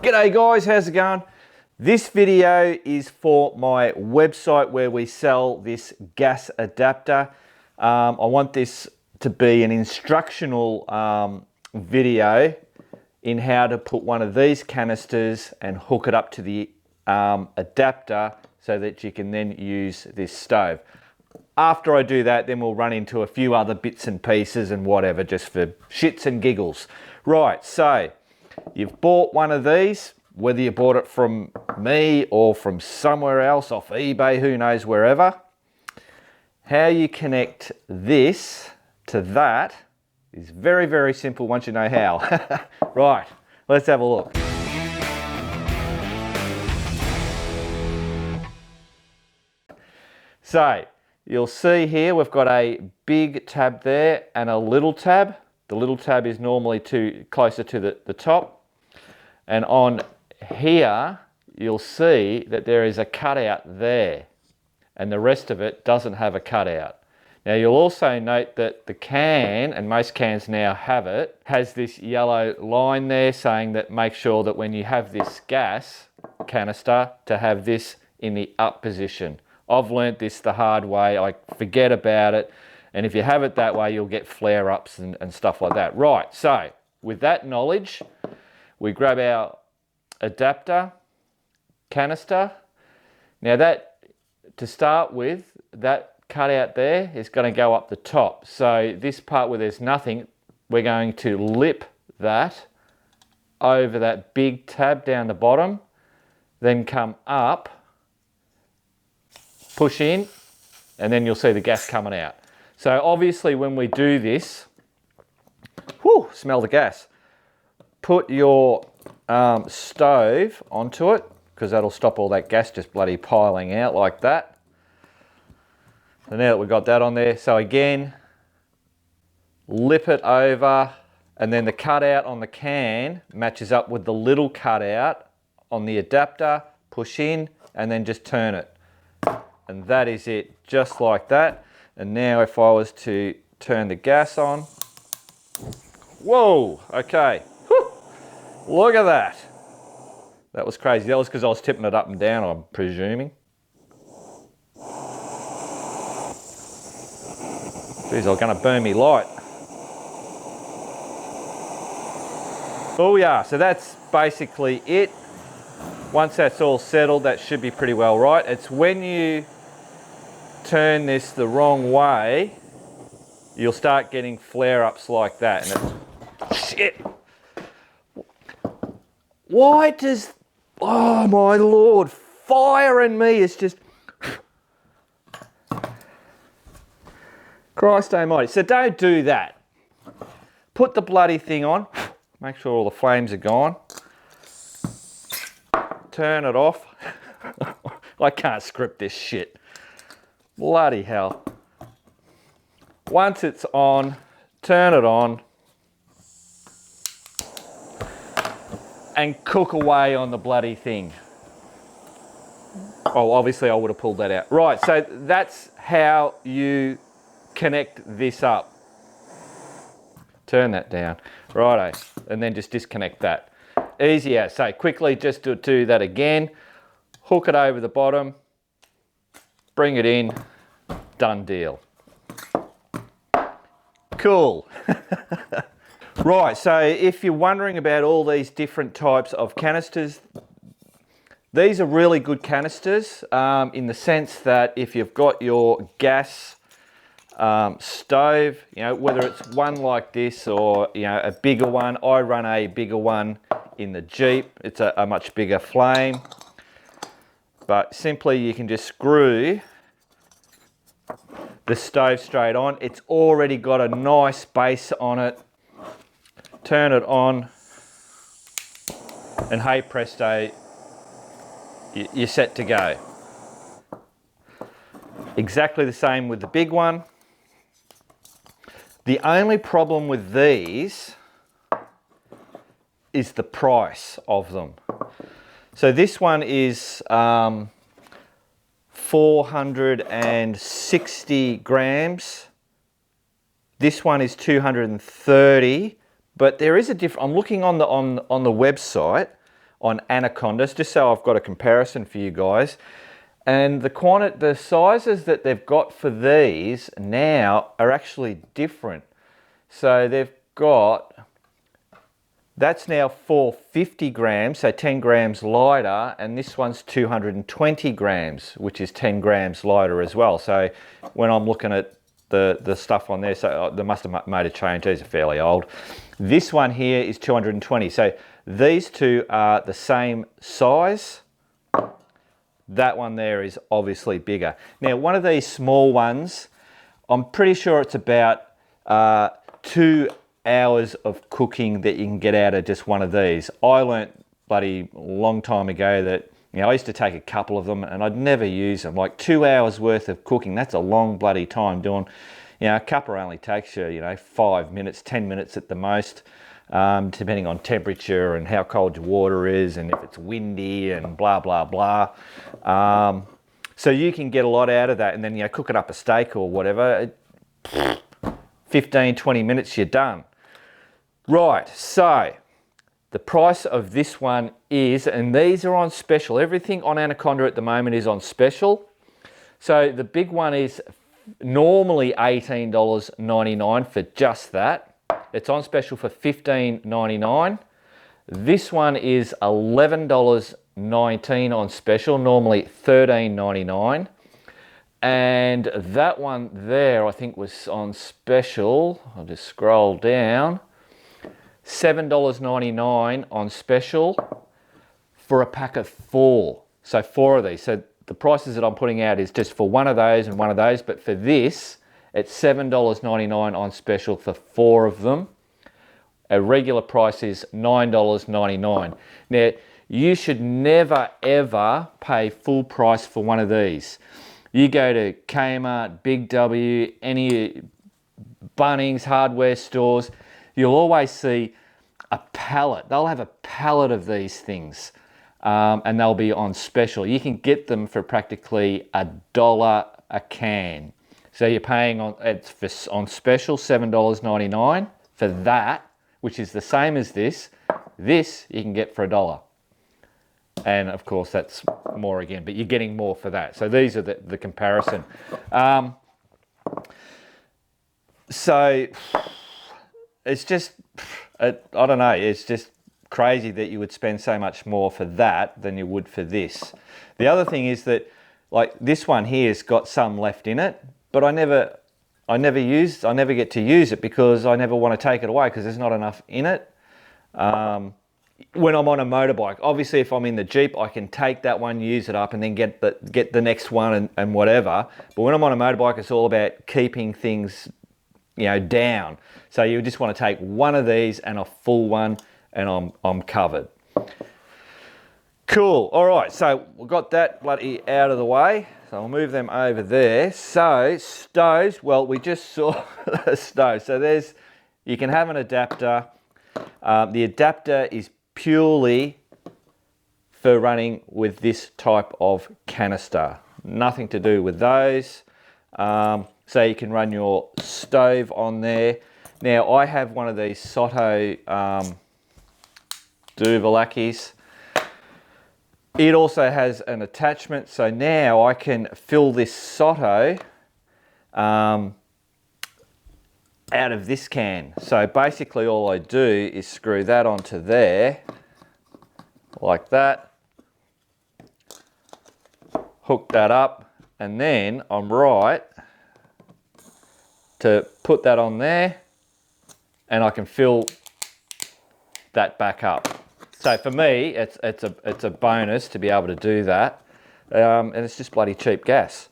G'day guys, how's it going? This video is for my website where we sell this gas adapter. I want this to be an instructional video in how to put one of these canisters and hook it up to the adapter so that you can then use this stove. After I do that, then we'll run into a few other bits and pieces and whatever, just for shits and giggles. Right, so you've bought one of these, whether you bought it from me or from somewhere else, off eBay, who knows, wherever. How you connect this to that is very, very simple once you know how. Right, let's have a look. So, you'll see here we've got a big tab there and a little tab. The little tab is normally closer to the top. And on here, you'll see that there is a cutout there. And the rest of it doesn't have a cutout. Now you'll also note that the can, and most cans now have it, has this yellow line there saying that make sure that when you have this gas canister to have this in the up position. I've learnt this the hard way, I forget about it, and if you have it that way, you'll get flare-ups and stuff like that. Right, so with that knowledge, we grab our adapter canister. Now that, to start with, that cutout there is going to go up the top. So this part where there's nothing, we're going to lip that over that big tab down the bottom, then come up, push in, and then you'll see the gas coming out. So obviously when we do this, whoo, smell the gas. Put your stove onto it, because that'll stop all that gas just bloody piling out like that. So now that we've got that on there, so again, lip it over, and then the cutout on the can matches up with the little cutout on the adapter, push in, and then just turn it. And that is it, just like that. And now if I was to turn the gas on, whoa, okay, whew, look at that. That was crazy. That was because I was tipping it up and down, I'm presuming. Geez, I'm gonna burn me light. Oh yeah, so that's basically it. Once that's all settled, that should be pretty well right. It's when you turn this the wrong way, you'll start getting flare-ups like that. And it's, shit. Why does, oh my Lord, fire in me is just, Christ almighty. So don't do that. Put the bloody thing on, make sure all the flames are gone. Turn it off. I can't script this shit. Bloody hell. Once it's on, turn it on and cook away on the bloody thing. Oh, obviously I would have pulled that out. Right, so that's how you connect this up. Turn that down. Righto, and then just disconnect that. Easy as. So quickly just to do that again. Hook it over the bottom. Bring it in. Done deal. Cool. Right, so if you're wondering about all these different types of canisters, these are really good canisters in the sense that if you've got your gas stove, you know, whether it's one like this or, you know, a bigger one. I run a bigger one in the Jeep. It's a much bigger flame. But simply you can just screw the stove straight on. It's already got a nice base on it. Turn it on and hey presto, you're set to go. Exactly the same with the big one. The only problem with these is the price of them. So this one is 460 grams. This one is 230, but there is a difference. I'm looking on the website. on Anacondas, just so I've got a comparison for you guys. And the sizes that they've got for these now are actually different. So they've got, that's now 450 grams, so 10 grams lighter, and this one's 220 grams, which is 10 grams lighter as well. So when I'm looking at the stuff on there, so they must have made a change. These are fairly old. This one here is 220. So these two are the same size. That one there is obviously bigger. Now, one of these small ones, I'm pretty sure it's about 2 hours of cooking that you can get out of just one of these. I learnt bloody long time ago that, you know, I used to take a couple of them and I'd never use them. Like 2 hours worth of cooking, that's a long bloody time doing, you know, a cuppa only takes you, you know, 5 minutes, 10 minutes at the most. Depending on temperature and how cold your water is and if it's windy and blah, blah, blah. So you can get a lot out of that, and then, you know, cooking up a steak or whatever, 15, 20 minutes, you're done. Right, so the price of this one is, and these are on special, everything on Anaconda at the moment is on special. So the big one is normally $18.99 for just that. It's on special for $15.99. This one is $11.19 on special, normally $13.99. And that one there, I think, was on special. I'll just scroll down. $7.99 on special for a pack of 4. So 4 of these. So the prices that I'm putting out is just for one of those and one of those, but for this, it's $7.99 on special for 4 of them. A regular price is $9.99. Now, you should never ever pay full price for one of these. You go to Kmart, Big W, any Bunnings, hardware stores, you'll always see a pallet. They'll have a pallet of these things, and they'll be on special. You can get them for practically $1 a can. So you're paying on special $7.99 for that, which is the same as this. This you can get for $1. And of course that's more again, but you're getting more for that. So these are the comparison. So it's just, I don't know, it's just crazy that you would spend so much more for that than you would for this. The other thing is that, like, this one here's got some left in it, but I never get to use it because I never want to take it away because there's not enough in it. When I'm on a motorbike, obviously if I'm in the Jeep, I can take that one, use it up, and then get the next one and whatever. But when I'm on a motorbike, it's all about keeping things, you know, down. So you just want to take one of these and a full one, and I'm covered. Cool. All right, so we've got that bloody out of the way. So I'll move them over there. So stoves, well, we just saw a stove. So you can have an adapter. The adapter is purely for running with this type of canister. Nothing to do with those. So you can run your stove on there. Now I have one of these Soto Duvalakis. It also has an attachment, so now I can fill this Soto out of this can. So basically all I do is screw that onto there, like that, hook that up, and then I'm right to put that on there, and I can fill that back up. So for me, it's a bonus to be able to do that, and it's just bloody cheap gas.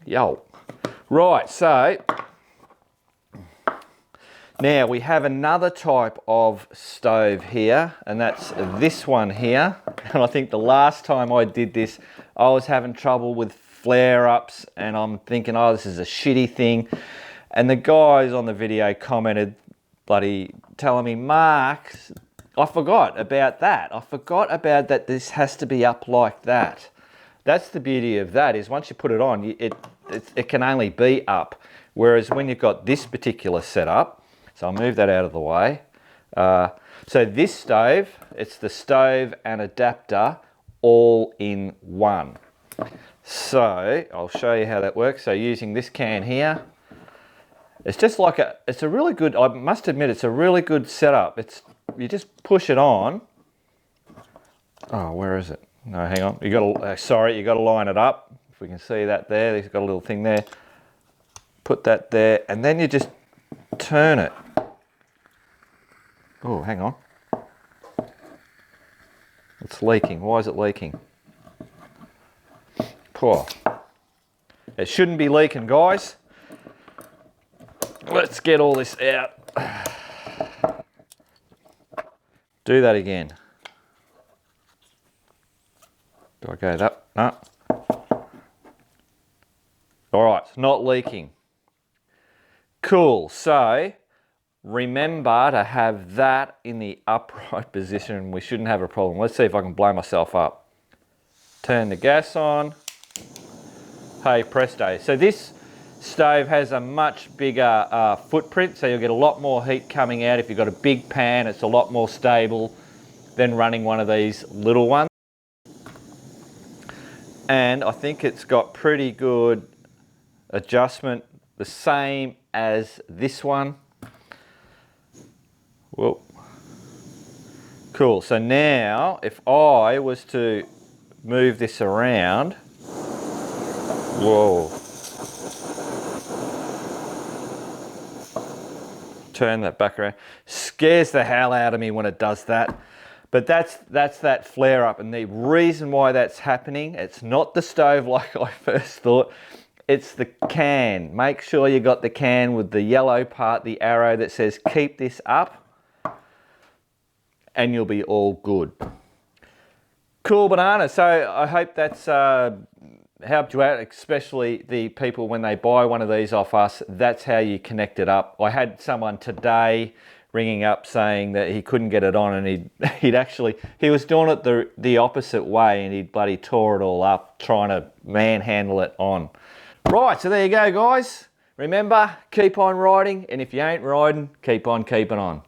Yo. Right, so now we have another type of stove here, and that's this one here. And I think the last time I did this, I was having trouble with flare-ups, and I'm thinking, oh, this is a shitty thing. And the guys on the video commented, bloody telling me, Mark, I forgot about that. I forgot about that. This has to be up like that. That's the beauty of that, is once you put it on, it can only be up. Whereas when you've got this particular setup, so I'll move that out of the way. So this stove, it's the stove and adapter all in one. So I'll show you how that works. So using this can here, it's just like it's a really good, I must admit, it's a really good setup. You just push it on. Oh, where is it? No, hang on. You got to line it up. If we can see that there, it's got a little thing there. Put that there, and then you just turn it. Oh, hang on. It's leaking. Why is it leaking? Poor. It shouldn't be leaking, guys. Let's get all this out. Do that again. Do I go that? No. All right, it's not leaking. Cool, so remember to have that in the upright position. We shouldn't have a problem. Let's see if I can blow myself up. Turn the gas on. Hey presto. So this stove has a much bigger footprint, so you'll get a lot more heat coming out. If you've got a big pan, it's a lot more stable than running one of these little ones. And I think it's got pretty good adjustment, the same as this one. Whoa. Cool, so now if I was to move this around, whoa. Turn that back around. Scares the hell out of me when it does that. But that's that flare up, and the reason why that's happening, it's not the stove like I first thought, it's the can. Make sure you got the can with the yellow part, the arrow that says keep this up, and you'll be all good. Cool banana. So I hope that's helped you out, especially the people when they buy one of these off us. That's how you connect it up. I had someone today ringing up saying that he couldn't get it on, and he was doing it the opposite way, and he bloody tore it all up trying to manhandle it on. Right, so there you go, guys. Remember, keep on riding, and if you ain't riding, keep on keeping on.